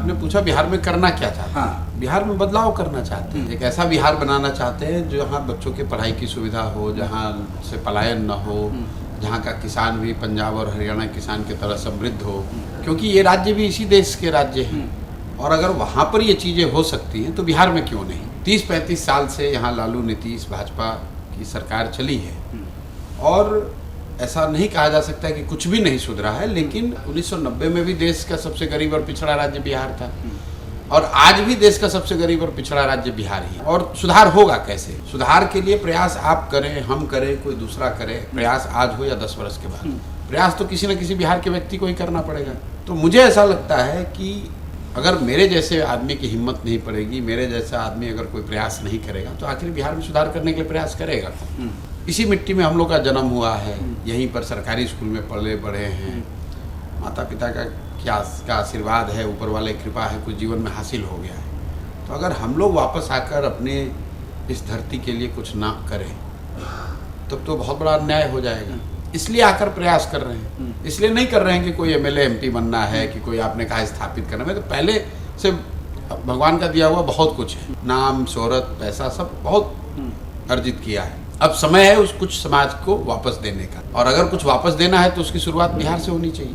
आपने पूछा बिहार में करना क्या चाहते हैं। हाँ। बिहार में बदलाव करना चाहते हैं, एक ऐसा बिहार बनाना चाहते हैं जहाँ बच्चों के पढ़ाई की सुविधा हो, जहाँ से पलायन न हो, जहाँ का किसान भी पंजाब और हरियाणा किसान की तरह समृद्ध हो, क्योंकि ये राज्य भी इसी देश के राज्य हैं। और अगर वहाँ पर ये चीज़ें हो सकती हैं तो बिहार में क्यों नहीं। 30-35 साल से यहाँ लालू नीतीश भाजपा की सरकार चली है और ऐसा नहीं कहा जा सकता कि कुछ भी नहीं सुधरा है, लेकिन 1990 में भी देश का सबसे गरीब और पिछड़ा राज्य बिहार था और आज भी देश का सबसे गरीब और पिछड़ा राज्य बिहार ही है। और सुधार होगा कैसे? सुधार के लिए प्रयास आप करें, हम करें, कोई दूसरा करे, प्रयास आज हो या 10 वर्ष के बाद, प्रयास तो किसी न किसी बिहार के व्यक्ति को ही करना पड़ेगा। तो मुझे ऐसा लगता है कि अगर मेरे जैसे आदमी की हिम्मत नहीं पड़ेगी, मेरे जैसा आदमी अगर कोई प्रयास नहीं करेगा तो आखिर बिहार में सुधार करने के लिए प्रयास करेगा। इसी मिट्टी में हम लोग का जन्म हुआ है, यहीं पर सरकारी स्कूल में पले बढ़े हैं, माता पिता का आशीर्वाद है, ऊपर वाले की कृपा है, कुछ जीवन में हासिल हो गया है। तो अगर हम लोग वापस आकर अपने इस धरती के लिए कुछ ना करें तब तो बहुत बड़ा अन्याय हो जाएगा। इसलिए आकर प्रयास कर रहे हैं, इसलिए नहीं कर रहे हैं कि कोई एमएलए एमपी बनना है, कि कोई आपने कहा स्थापित करना है। तो पहले से भगवान का दिया हुआ बहुत कुछ है, नाम शोहरत पैसा सब बहुत अर्जित किया है। अब समय है उस कुछ समाज को वापस देने का, और अगर कुछ वापस देना है तो उसकी शुरुआत बिहार से होनी चाहिए।